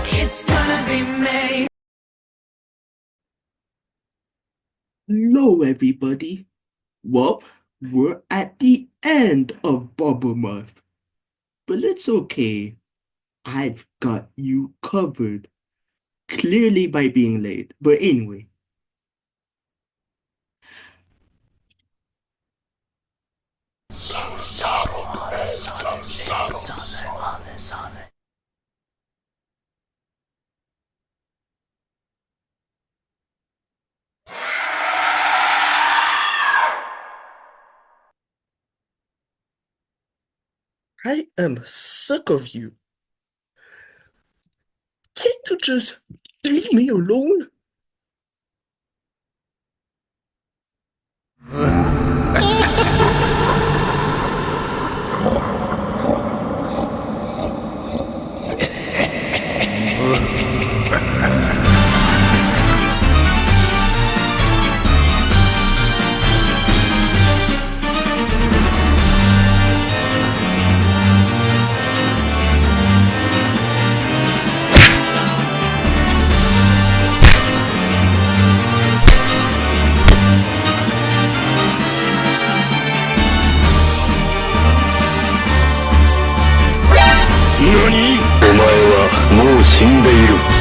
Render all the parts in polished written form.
It's gonna be May. Hello, everybody. Well, we're at the end of Bombermonth, but it's okay. I've got you covered, clearly by being late. But anyway, I am sick of you. Can't you just leave me alone? NANI?お前はもう死んでいる。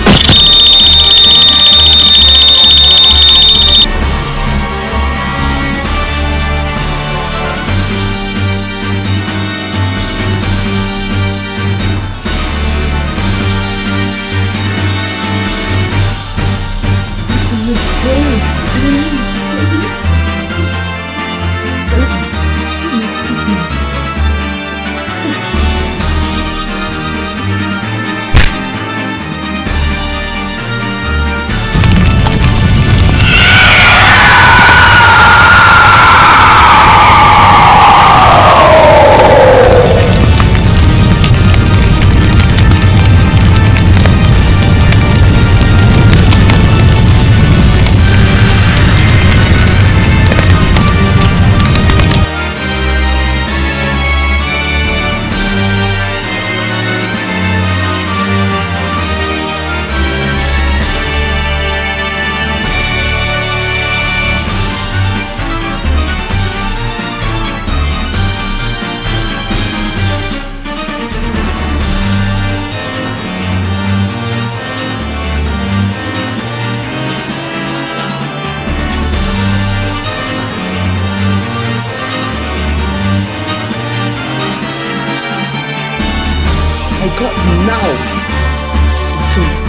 I got you now, Satan.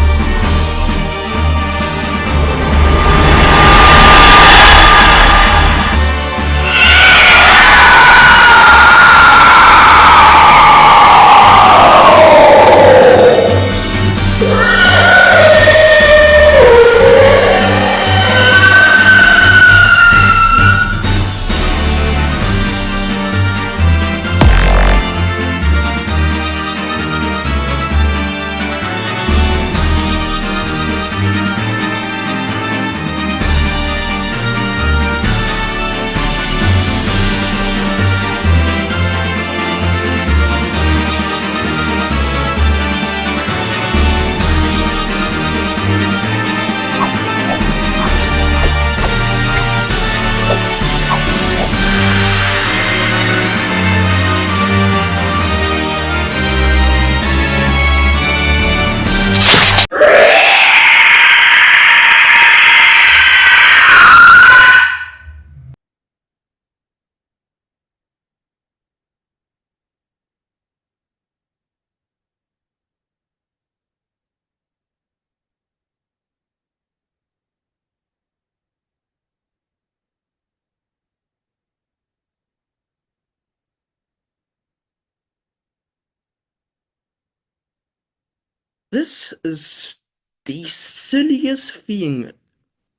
This is the silliest thing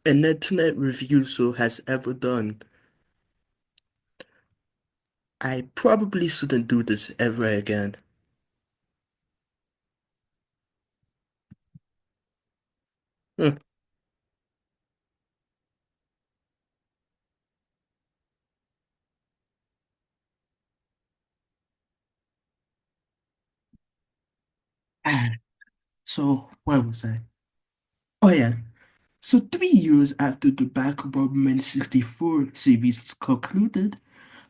an internet reviewer has ever done. I probably shouldn't do this ever again. Hmm. So, where was I? Oh yeah. So 3 years after the Bomberman 64 series was concluded,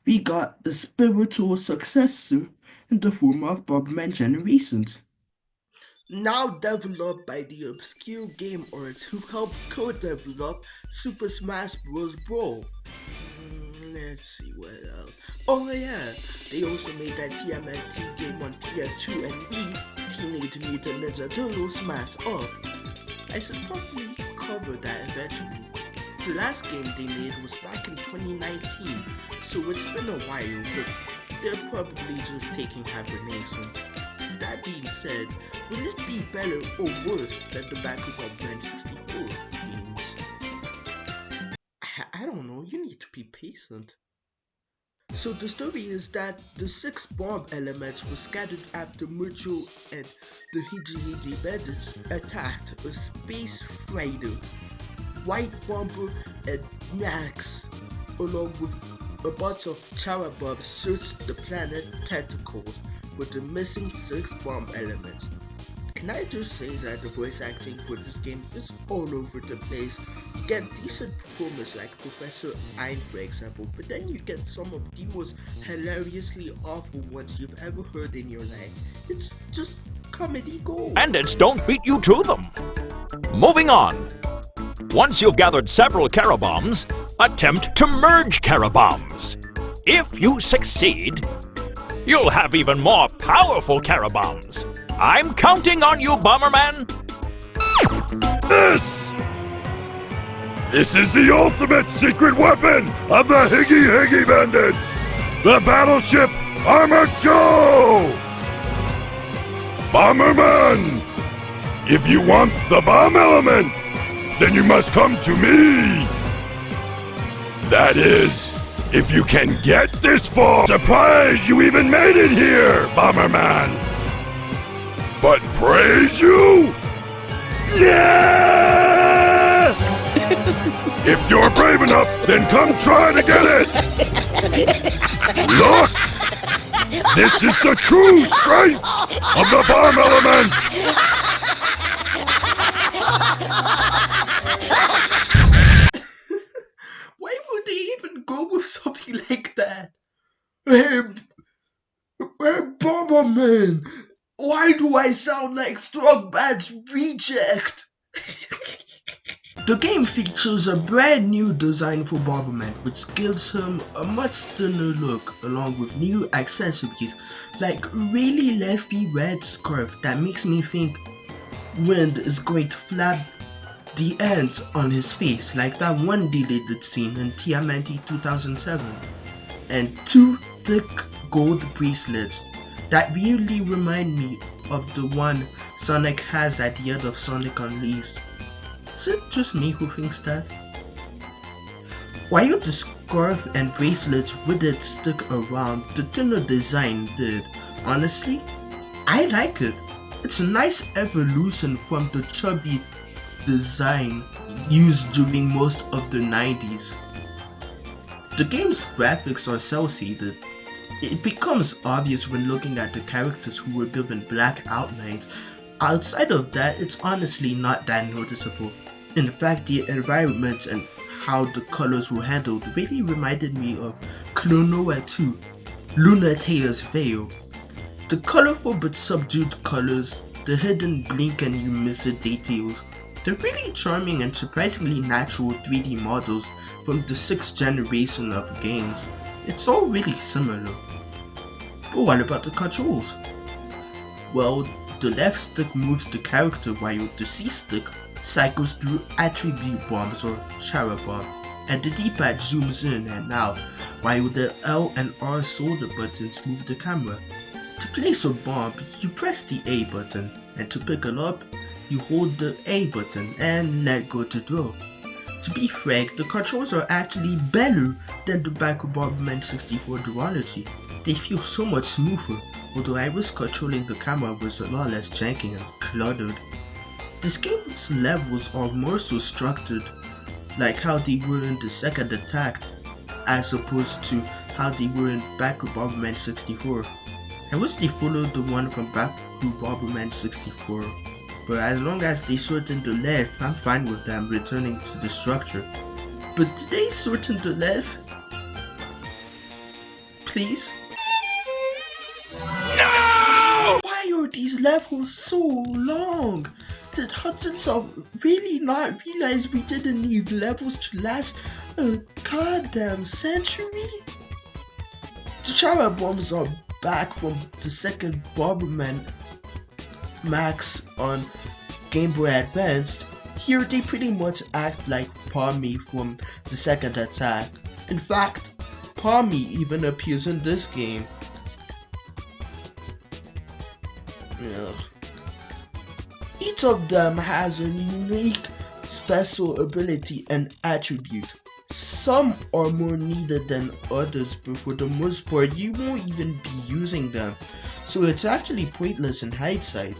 we got the spiritual successor in the form of Bomberman Generations. Now developed by the obscure game arts who helped co-develop Super Smash Bros. Brawl. Let's see what else. Oh yeah, they also made that TMNT game on PS2 and Wii, Teenage Mutant Ninja Turtles Smash Up. I should probably cover that eventually. The last game they made was back in 2019, so it's been a while, but they're probably just taking hibernation. That being said, will it be better or worse than the Bomberman 64 games? I don't know, you need to be patient. So the story is that the 6 bomb elements were scattered after Mucho and the Hijihiji bandits attacked a space freighter. White Bomber and Max, along with a bunch of Charabubs, searched the planet Tentacles for the missing 6 bomb elements. Can I just say that the voice acting for this game is all over the place? You get decent performers like Professor Ein, for example, but then you get some of the most hilariously awful ones you've ever heard in your life. It's just comedy gold. Bandits don't beat you to them. Moving on. Once you've gathered several Karabombs, attempt to merge Karabombs. If you succeed, you'll have even more powerful Karabombs. I'm counting on you, Bomberman. This is the ultimate secret weapon of the Higgy Bandits! The battleship Armored Joe! Bomberman! If you want the bomb element, then you must come to me! That is, if you can get this far. Surprise, you even made it here, Bomberman! But praise you? Yeah! If you're brave enough, then come try to get it! Look! This is the true strength of the bomb element! Why would they even go with something like that? Hey Bomberman! Why do I sound like Strongman's reject? The game features a brand new design for Bomberman, which gives him a much thinner look along with new accessories like really leafy red scarf that makes me think wind is going to flap the ends on his face like that one deleted scene in TMNT 2007, and 2 thick gold bracelets that really remind me of the one Sonic has at the end of Sonic Unleashed. Is it just me who thinks that? While the scarf and bracelets wouldn't stick around, the thinner design did. Honestly, I like it. It's a nice evolution from the chubby design used during most of the 90s. The game's graphics are cel-shaded. It becomes obvious when looking at the characters who were given black outlines. Outside of that, it's honestly not that noticeable. In fact, the environments and how the colors were handled really reminded me of Klonoa 2, Lunatea's Veil. The colorful but subdued colors, the hidden blink and you miss it details, they're really charming and surprisingly natural 3D models from the 6th generation of games. It's all really similar. But what about the controls? Well, the left stick moves the character while the C stick cycles through attribute bombs or Charabomb, and the D-pad zooms in and out while the L and R shoulder buttons move the camera. To place a bomb, you press the A button, and to pick it up, you hold the A button and let go to throw. To be frank, the controls are actually better than the Bomberman 64 Duology. They feel so much smoother, although I wish controlling the camera was a lot less janky and cluttered. This game's levels are more so structured, like how they were in the second attack, as opposed to how they were in Bomberman 64. I wish they followed the one from back to Bomberman 64, but as long as they shorten the length, I'm fine with them returning to the structure. But did they shorten the length? Please? No! Why are these levels so long? Did Hudson really not realize we didn't need levels to last a goddamn century? The Chara bombs are back from the second Bomberman Max on Game Boy Advanced. Here they pretty much act like Palmy from the second attack. In fact, Palmy even appears in this game. Ugh. Each of them has a unique special ability and attribute. Some are more needed than others, but for the most part you won't even be using them, so it's actually pointless in hindsight.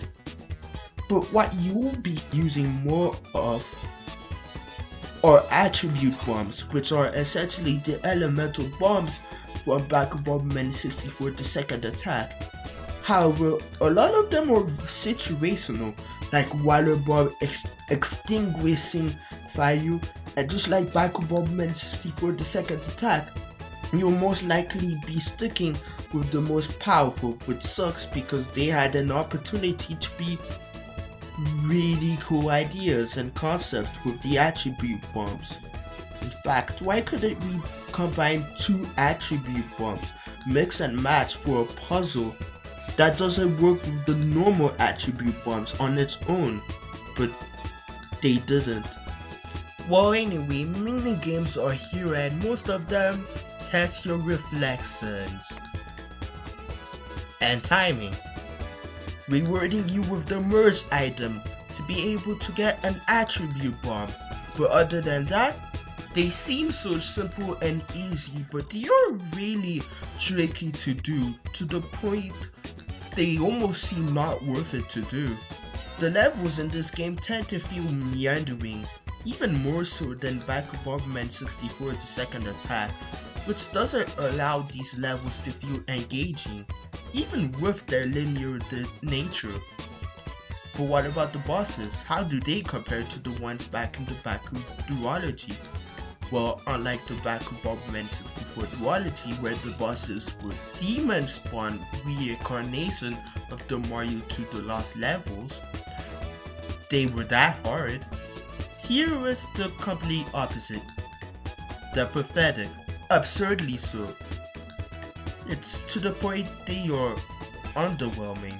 But what you'll be using more of are attribute bombs, which are essentially the elemental bombs from back of Bomberman 64 the second attack. However, a lot of them are situational, like water bomb extinguishing fire, and just like back of Bomberman 64 the second attack, you'll most likely be sticking with the most powerful, which sucks because they had an opportunity to be really cool ideas and concepts with the attribute bombs. In fact, why couldn't we combine two attribute bombs, mix and match for a puzzle that doesn't work with the normal attribute bombs on its own? But they didn't. Well, anyway, mini games are here and most of them test your reflexes and timing, rewarding you with the merge item to be able to get an attribute bomb. But other than that, they seem so simple and easy, but they are really tricky to do, to the point they almost seem not worth it to do. The levels in this game tend to feel meandering, even more so than back of Bomberman 64 the second attack, which doesn't allow these levels to feel engaging, even with their linear nature. But what about the bosses? How do they compare to the ones back in the Baku Duology? Well, unlike the Baku Bomberman 64 Duology, where the bosses were demon spawn reincarnation of the Mario 2 The Lost levels, they were that hard. Here it's the complete opposite. They're pathetic, absurdly so. It's to the point they are underwhelming.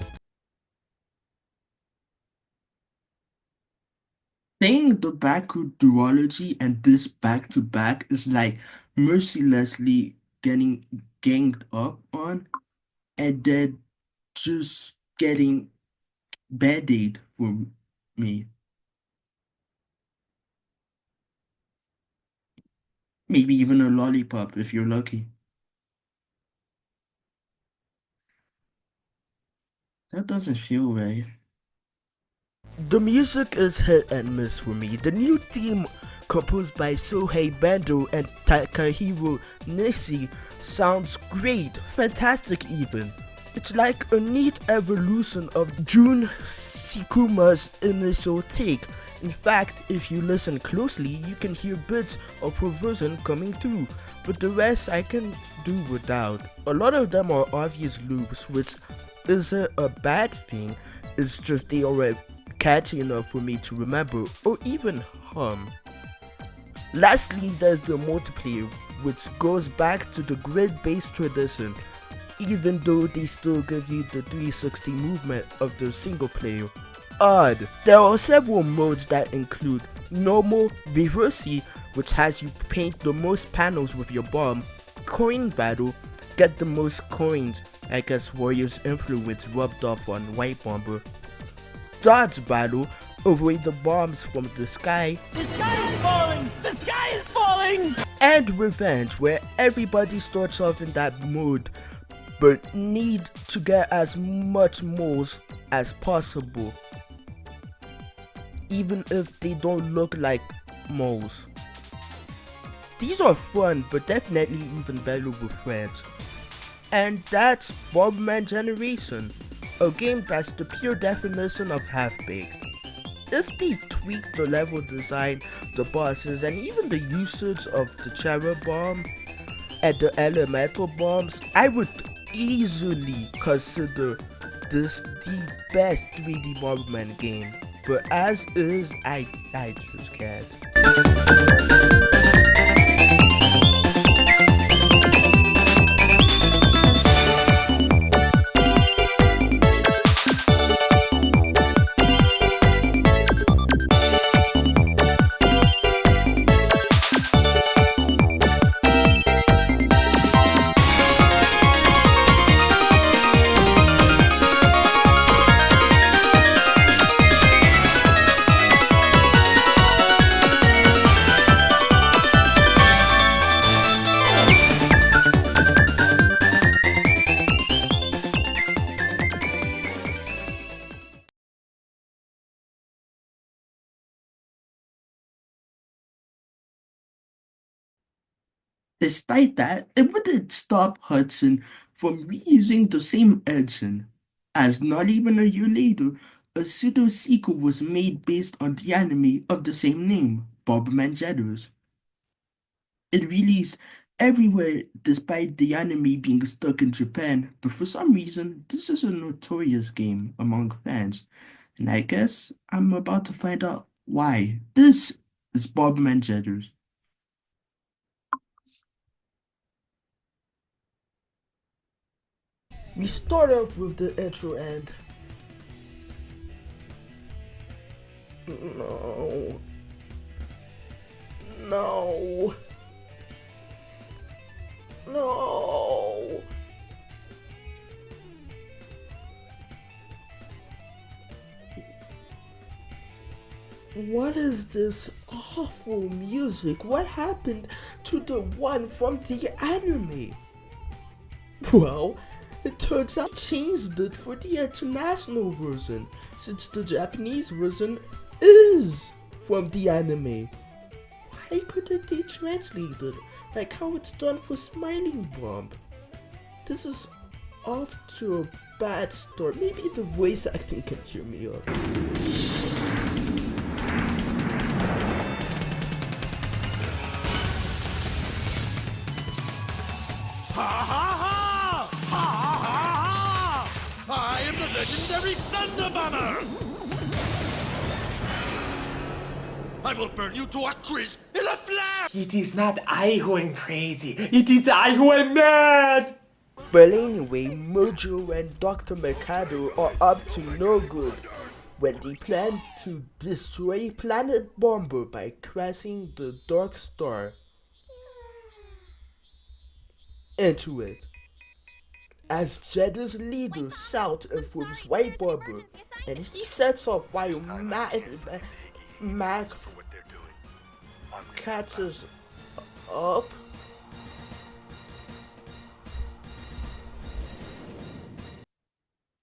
Saying the Baku duology and this back to back is like mercilessly getting ganged up on and then just getting band-aid for me. Maybe even a lollipop if you're lucky. That doesn't feel right. The music is hit and miss for me. The new theme composed by Sohei Bando and Takahiro Nishi sounds great, fantastic even. It's like a neat evolution of Jun Sikuma's initial take. In fact, if you listen closely, you can hear bits of her version coming through, but the rest I can do without. A lot of them are obvious loops, which isn't a bad thing, it's just they are catchy enough for me to remember or even hum. Lastly, there's the multiplayer, which goes back to the grid-based tradition, even though they still give you the 360 movement of the single player. Odd. There are several modes that include normal, reverse, which has you paint the most panels with your bomb, coin battle, get the most coins, I guess Warrior's influence rubbed off on White Bomber, dodge battle, avoid the bombs from the sky, The sky is falling! The sky is falling! and revenge, where everybody starts off in that mode but need to get as much moles as possible, even if they don't look like moles. These are fun, but definitely even better with friends. And that's Bomberman Generation, a game that's the pure definition of half-baked. If they tweak the level design, the bosses, and even the usage of the cherry bomb and the elemental bombs, I would easily consider this the best 3D Bomberman game. But as is, I just can't. Despite that, it wouldn't stop Hudson from reusing the same engine, as not even a year later, a pseudo sequel was made based on the anime of the same name, Bomberman. It released everywhere despite the anime being stuck in Japan, but for some reason, this is a notorious game among fans, and I guess I'm about to find out why. This is Bomberman. We start off with the intro and no. What is this awful music? What happened to the one from the anime? Well, it turns out changed it for the international version, since the Japanese version is from the anime. Why couldn't they translate it like how it's done for Smiling Bomb? This is off to a bad start. Maybe the voice acting can cheer me up. I am the legendary Thunder Bomber! I will burn you to a crisp in a flash! It is not I who am crazy, it is I who am mad! But anyway, Mojo and Dr. Mikado are up to no good when they plan to destroy Planet Bomber by crashing the Dark Star into it. As Jedda's leader, South informs White Bomber, and he sets off while Max catches up.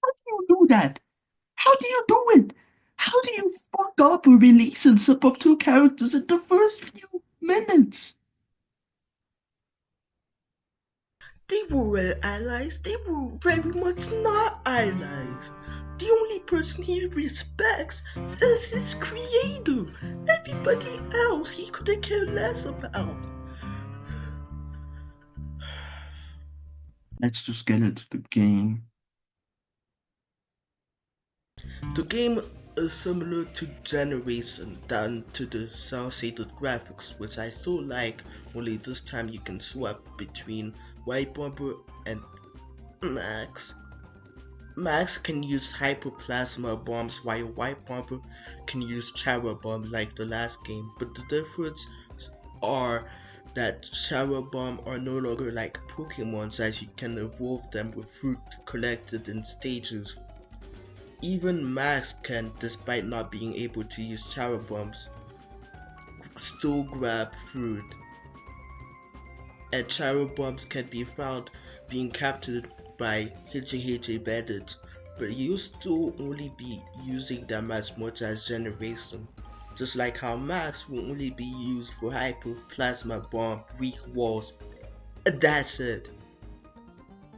How do you do that? How do you do it? How do you fuck up a relationship of two characters in the first few minutes? They were allies, they were very much not allies. The only person he respects is his creator. Everybody else he couldn't care less about. Let's just get into the game. The game is similar to Generation down to the cel-shaded graphics, which I still like, only this time you can swap between White Bomber and Max. Max can use hyperplasma bombs while White Bomber can use Chara bomb like the last game, but the difference are that Chara bomb are no longer like Pokemons, as you can evolve them with fruit collected in stages. Even Max can, despite not being able to use Chara bombs, still grab fruit. And Chara bombs can be found being captured by HJ bandits, but you'll still only be using them as much as Generation, just like how Max will only be used for hyperplasma bomb weak walls. That's it.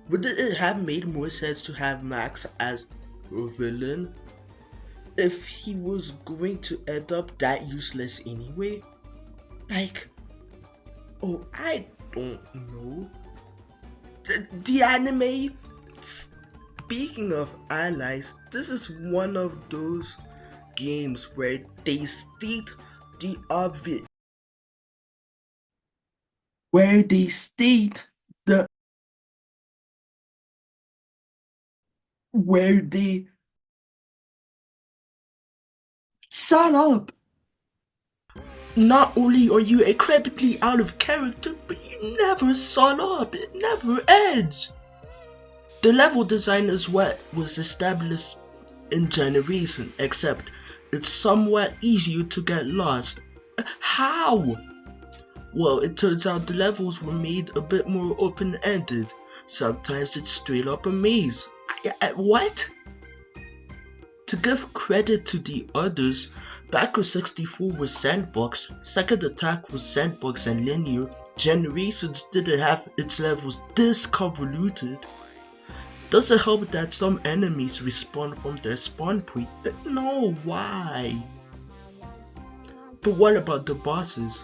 Would it have made more sense to have Max as a villain if he was going to end up that useless anyway? Like, oh, I don't know. The anime, speaking of allies, this is one of those games where they state the obvious. Where they state the where they shut up. Not only are you incredibly out of character, but you never shut up. It never ends. The level design is what was established in Generation, except it's somewhat easier to get lost. How? Well, it turns out the levels were made a bit more open-ended. Sometimes it's straight up a maze. What? To give credit to the others, Backer 64 was sandbox, Second Attack was sandbox and linear, Generations didn't have its levels this convoluted. Does it help that some enemies respawn from their spawn point? No, why? But what about the bosses?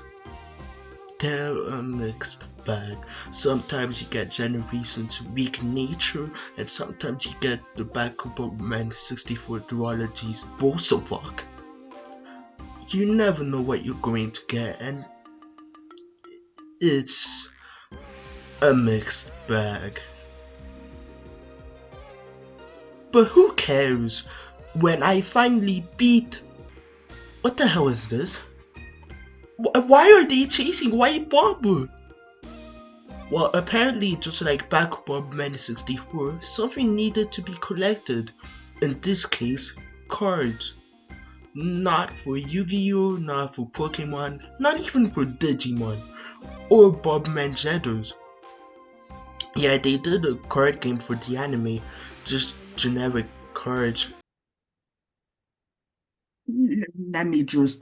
They're a mixed bag. Sometimes you get Generation's weak nature, and sometimes you get the Bomberman 64 Duology's Bombermonth. You never know what you're going to get, and it's a mixed bag. But who cares when I finally beat... What the hell is this? Why are they chasing White Bomber? Well, apparently just like back Bomberman 64, something needed to be collected. In this case, cards. Not for Yu-Gi-Oh!, not for Pokemon, not even for Digimon, or Bomberman Zedders. Yeah, they did a card game for the anime, just generic cards. Let me just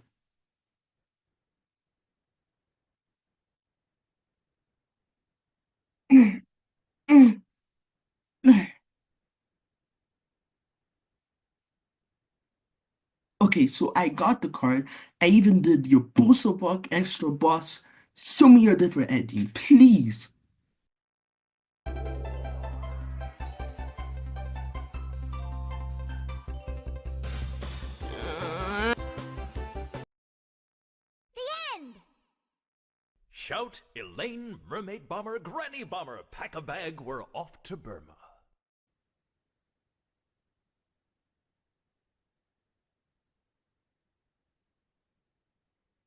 Okay, so I got the card. I even did your Bolsovoc extra boss. Show me your different ending, please. Shout, Elaine, Mermaid Bomber, Granny Bomber, pack a bag, we're off to Burma.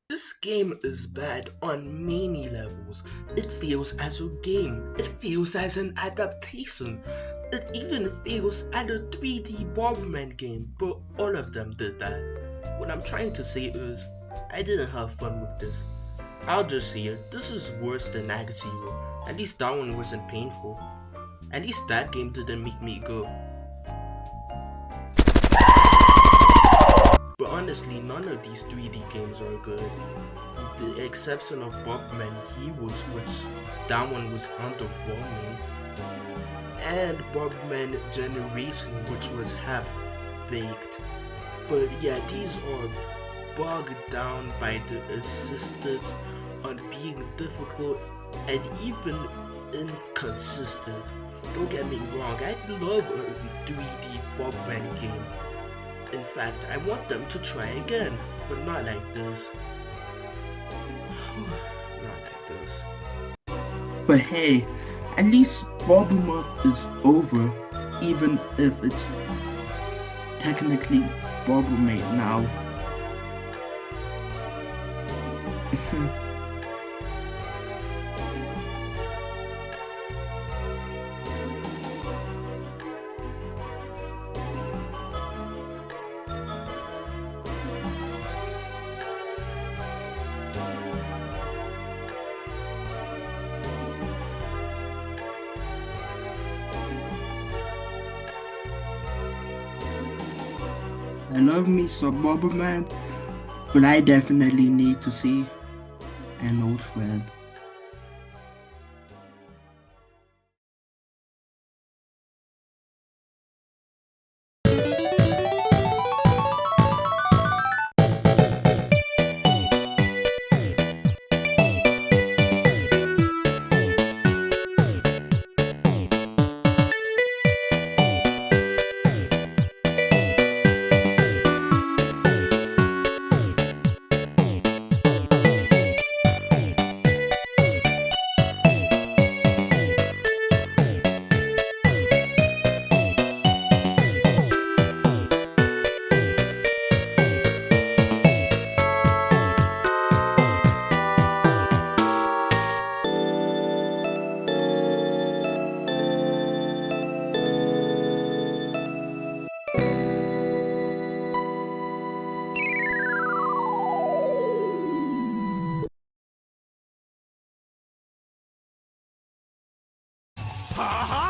This game is bad on many levels. It feels as a game. It feels as an adaptation. It even feels as a 3D Bomberman game, but all of them did that. What I'm trying to say is, I didn't have fun with this. I'll just say it, this is worse than Act Zero. At least that one wasn't painful. At least that game didn't make me go. But honestly, none of these 3D games are good. With the exception of Bomberman Heroes, which that one was underwhelming. And Bomberman Generation, which was half-baked. But yeah, these are bogged down by the assistance on being difficult and even inconsistent. Don't get me wrong, I'd love a 3D Bomberman game. In fact, I want them to try again, but not like this. Not like this. But hey, at least Bombermonth is over, even if it's technically Bomberman now. I love me some Bomberman, but I definitely need to see an old friend. Ha ha!